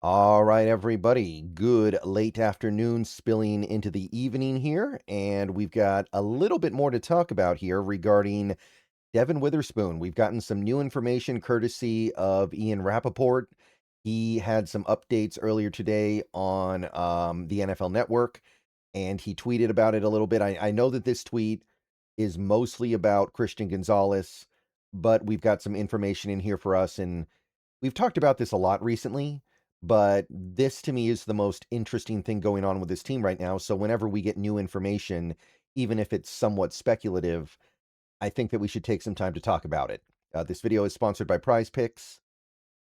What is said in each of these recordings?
All right, everybody. Good late afternoon spilling into the evening here. And we've got a little bit more to talk about here regarding Devin Witherspoon. We've gotten some new information courtesy of Ian Rappaport. He had some updates earlier today on the NFL Network, and he tweeted about it a little bit. I know that this tweet is mostly about Christian Gonzalez, but we've got some information in here for us. And we've talked about this a lot recently, but this to me is the most interesting thing going on with this team right now. So whenever we get new information, even if it's somewhat speculative, I think that we should take some time to talk about it. This video is sponsored by Prize Picks.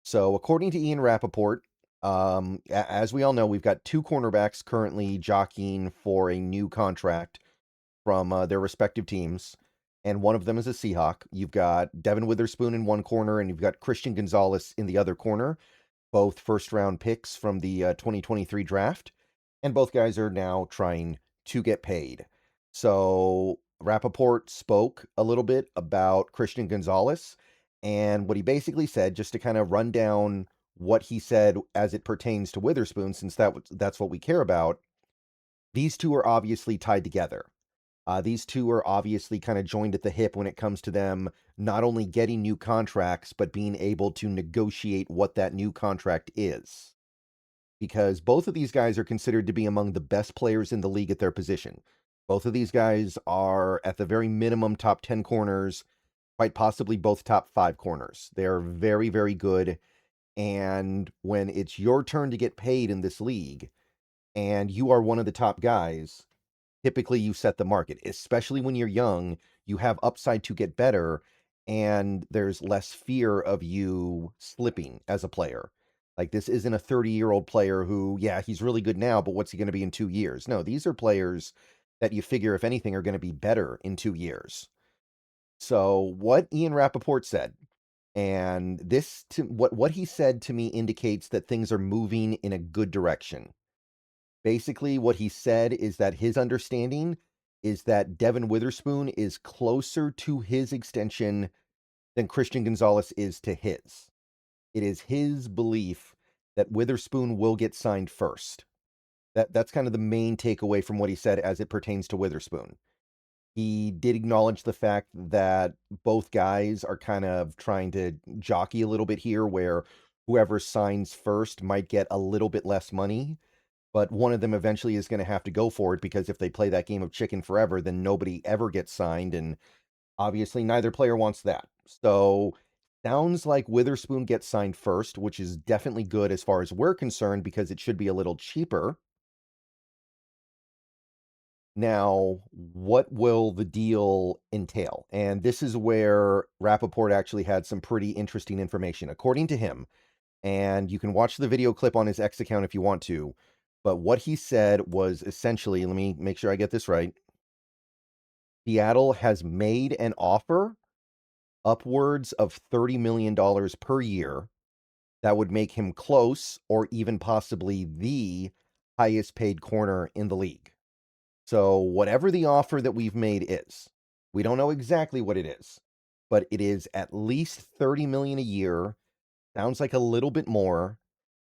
So according to Ian Rappaport, as we all know, we've got two cornerbacks currently jockeying for a new contract from their respective teams, and one of them is a Seahawk. You've got Devin Witherspoon in one corner, and you've got Christian Gonzalez in the other corner, both first-round picks from the 2023 draft, and both guys are now trying to get paid. So Rappaport spoke a little bit about Christian Gonzalez, and what he basically said, just to kind of run down what he said as it pertains to Witherspoon, since that's what we care about. These two are obviously tied together. These two are obviously kind of joined at the hip when it comes to them not only getting new contracts, but being able to negotiate what that new contract is. Because both of these guys are considered to be among the best players in the league at their position. Both of these guys are at the very minimum top 10 corners, quite possibly both top 5 corners. They're very, very good. And when it's your turn to get paid in this league, and you are one of the top guys, typically you set the market, especially when you're young. You have upside to get better, and there's less fear of you slipping as a player. Like, this isn't a 30-year-old player who, yeah, he's really good now, but what's he going to be in 2 years? No, these are players that you figure, if anything, are going to be better in 2 years. So what Ian Rappaport said, and what he said to me indicates that things are moving in a good direction. Basically, what he said is that his understanding is that Devin Witherspoon is closer to his extension than Christian Gonzalez is to his. It is his belief that Witherspoon will get signed first. That's kind of the main takeaway from what he said as it pertains to Witherspoon. He did acknowledge the fact that both guys are kind of trying to jockey a little bit here, where whoever signs first might get a little bit less money, but one of them eventually is going to have to go for it, because if they play that game of chicken forever, then nobody ever gets signed, and obviously neither player wants that. So sounds like Witherspoon gets signed first, which is definitely good as far as we're concerned, because it should be a little cheaper. Now, what will the deal entail? And this is where Rappaport actually had some pretty interesting information. According to him, and you can watch the video clip on his X account if you want to, but what he said was essentially, let me make sure I get this right. Seattle has made an offer upwards of $30 million per year that would make him close or even possibly the highest paid corner in the league. So whatever the offer that we've made is, we don't know exactly what it is, but it is at least 30 million a year. Sounds like a little bit more,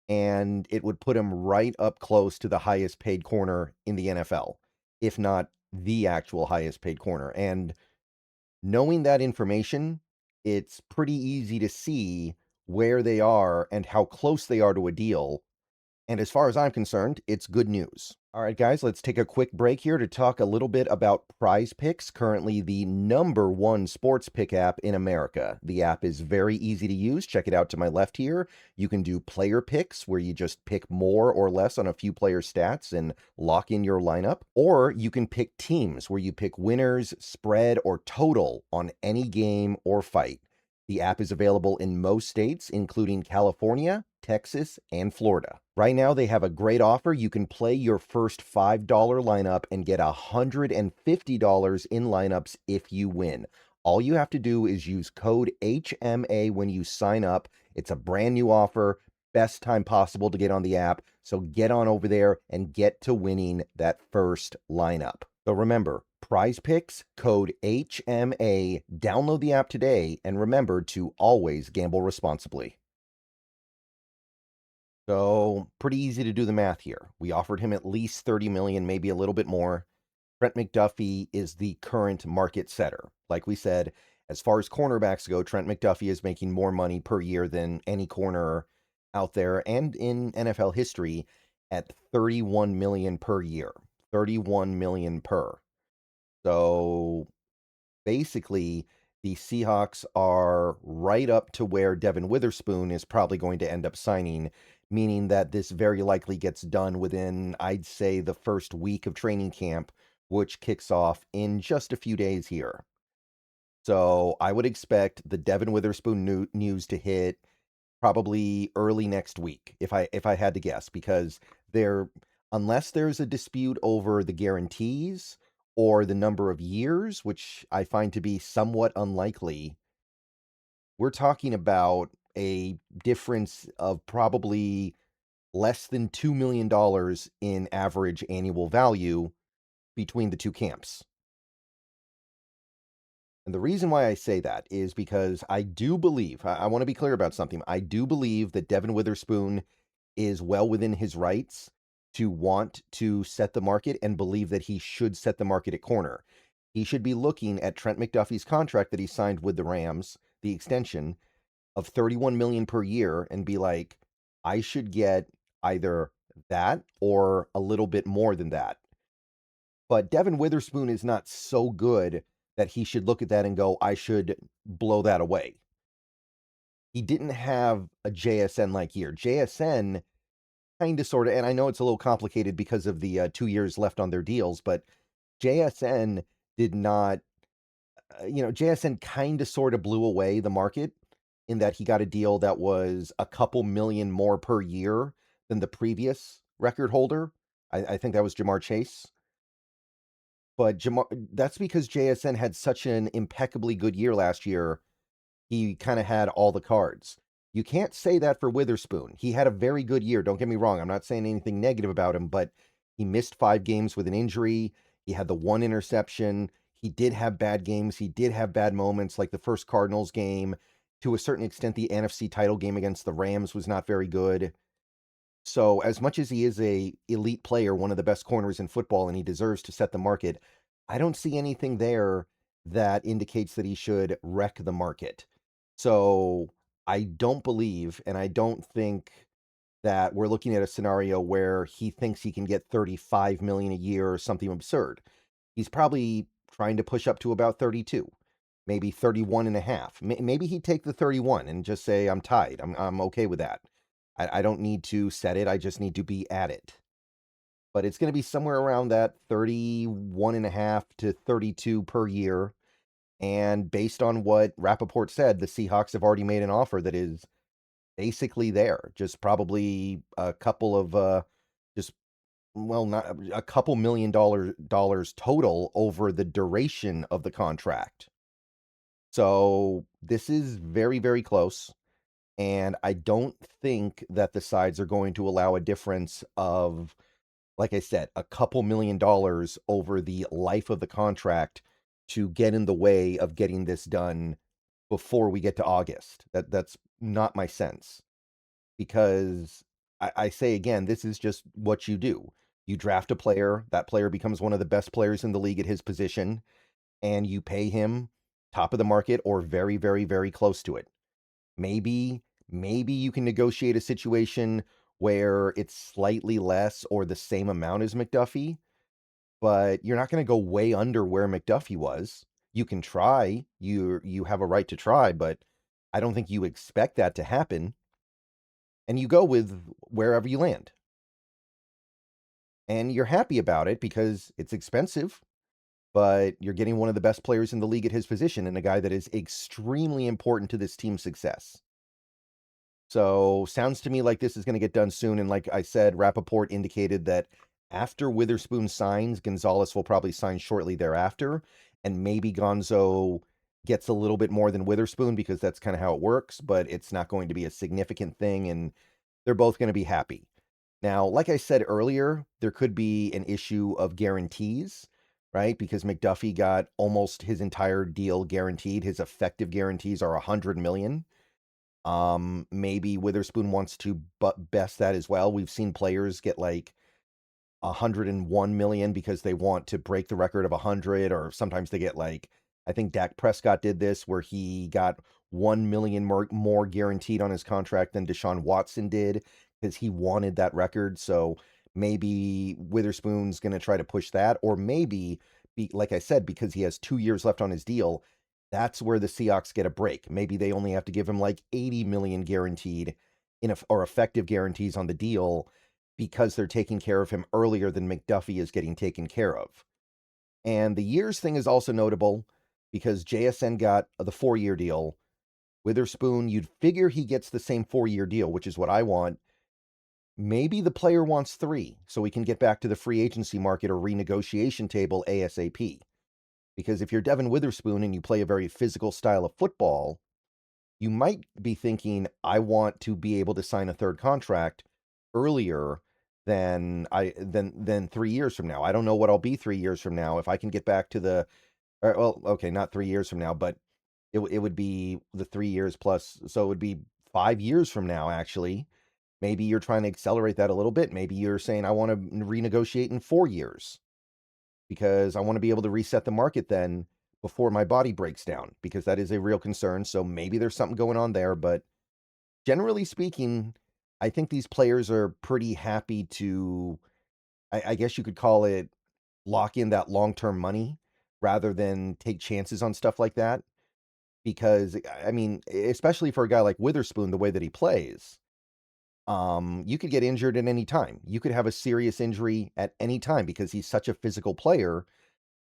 and it would put him right up close to the highest paid corner in the NFL, if not the actual highest paid corner. And knowing that information, it's pretty easy to see where they are and how close they are to a deal. And as far as I'm concerned, it's good news. All right, guys, let's take a quick break here to talk a little bit about Prize Picks, currently the #1 sports pick app in America. The app is very easy to use. Check it out to my left here. You can do player picks, where you just pick more or less on a few player stats and lock in your lineup. Or you can pick teams, where you pick winners, spread, or total on any game or fight. The app is available in most states, including California, Texas, and Florida. Right now, they have a great offer. You can play your first $5 lineup and get $150 in lineups if you win. All you have to do is use code HMA when you sign up. It's a brand new offer, best time possible to get on the app. So get on over there and get to winning that first lineup. So remember, Prize Picks, code HMA. Download the app today, and remember to always gamble responsibly. So, pretty easy to do the math here. We offered him at least 30 million, maybe a little bit more. Trent McDuffie is the current market setter. Like we said, as far as cornerbacks go, Trent McDuffie is making more money per year than any corner out there and in NFL history at 31 million per year. 31 million per. So, basically, the Seahawks are right up to where Devin Witherspoon is probably going to end up signing, meaning that this very likely gets done within, I'd say, the first week of training camp, which kicks off in just a few days here. So I would expect the Devin Witherspoon news to hit probably early next week, if I had to guess, because there, unless there's a dispute over the guarantees or the number of years, which I find to be somewhat unlikely, we're talking about a difference of probably less than $2 million in average annual value between the two camps. And the reason why I say that is because I do believe, I want to be clear about something. I do believe that Devin Witherspoon is well within his rights to want to set the market and believe that he should set the market at corner. He should be looking at Trent McDuffie's contract that he signed with the Rams, the extension of 31 million per year, and be like, I should get either that or a little bit more than that. But Devin Witherspoon is not so good that he should look at that and go, I should blow that away. He didn't have a JSN like year. JSN kind of sort of, and I know it's a little complicated because of the 2 years left on their deals, but JSN did not, JSN kind of sort of blew away the market in that he got a deal that was a couple million more per year than the previous record holder. I think that was Jamar Chase. But that's because JSN had such an impeccably good year last year. He kind of had all the cards. You can't say that for Witherspoon. He had a very good year. Don't get me wrong. I'm not saying anything negative about him, but he missed 5 games with an injury. He had the one interception. He did have bad games. He did have bad moments, like the first Cardinals game. To a certain extent, the NFC title game against the Rams was not very good. So as much as he is a elite player, one of the best corners in football, and he deserves to set the market, I don't see anything there that indicates that he should wreck the market. So I don't believe, and I don't think that we're looking at a scenario where he thinks he can get 35 million a year or something absurd. He's probably trying to push up to about 32, maybe 31 and a half. Maybe he'd take the 31 and just say, I'm tied. I'm okay with that. I don't need to set it. I just need to be at it. But it's going to be somewhere around that 31 and a half to 32 per year. And based on what Rappaport said, the Seahawks have already made an offer that is basically there. Just probably a couple of just well, not a couple million dollars total over the duration of the contract. So this is very, very close. And I don't think that the sides are going to allow a difference of, like I said, a couple $1 million over the life of the contract to get in the way of getting this done before we get to August. That's not my sense. Because I say again, this is just what you do. You draft a player, that player becomes one of the best players in the league at his position, and you pay him top of the market or very, very, very close to it. Maybe you can negotiate a situation where it's slightly less or the same amount as McDuffie, but you're not going to go way under where McDuffie was. You can try. You have a right to try, but I don't think you expect that to happen. And you go with wherever you land. And you're happy about it because it's expensive, but you're getting one of the best players in the league at his position and a guy that is extremely important to this team's success. So sounds to me like this is going to get done soon. And like I said, Rappaport indicated that after Witherspoon signs, Gonzalez will probably sign shortly thereafter. And maybe Gonzo gets a little bit more than Witherspoon because that's kind of how it works, but it's not going to be a significant thing. And they're both going to be happy. Now, like I said earlier, there could be an issue of guarantees, right? Because McDuffie got almost his entire deal guaranteed. His effective guarantees are 100 million. Maybe Witherspoon wants to best that as well. We've seen players get like 101 million because they want to break the record of 100, or sometimes they get like, I think Dak Prescott did this where he got 1 million more guaranteed on his contract than Deshaun Watson did because he wanted that record. So maybe Witherspoon's going to try to push that, or maybe, like I said, because he has 2 years left on his deal, that's where the Seahawks get a break. Maybe they only have to give him like 80 million guaranteed or effective guarantees on the deal because they're taking care of him earlier than McDuffie is getting taken care of. And the years thing is also notable because JSN got the 4-year deal. Witherspoon, you'd figure he gets the same 4-year deal, which is what I want. Maybe the player wants 3, so we can get back to the free agency market or renegotiation table ASAP. Because if you're Devin Witherspoon and you play a very physical style of football, you might be thinking, I want to be able to sign a third contract earlier than 3 years from now. I don't know what I'll be 3 years from now. If I can get back to well, okay, not 3 years from now, but it would be the 3 years plus, so it would be 5 years from now, actually. Maybe you're trying to accelerate that a little bit. Maybe you're saying, I want to renegotiate in 4 years because I want to be able to reset the market then before my body breaks down, because that is a real concern. So maybe there's something going on there, but generally speaking, I think these players are pretty happy to, I guess you could call it, lock in that long-term money rather than take chances on stuff like that. Because, I mean, especially for a guy like Witherspoon, the way that he plays, you could get injured at any time. You could have a serious injury at any time because he's such a physical player.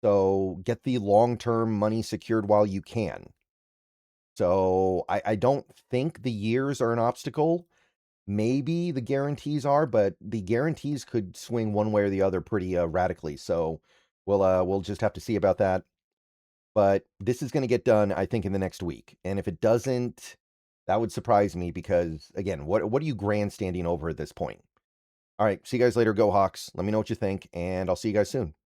So get the long-term money secured while you can. So I don't think the years are an obstacle. Maybe the guarantees are, but the guarantees could swing one way or the other pretty radically. So we'll just have to see about that. But this is going to get done, I think, in the next week. And if it doesn't, that would surprise me because, again, what are you grandstanding over at this point? All right, see you guys later. Go Hawks. Let me know what you think, and I'll see you guys soon.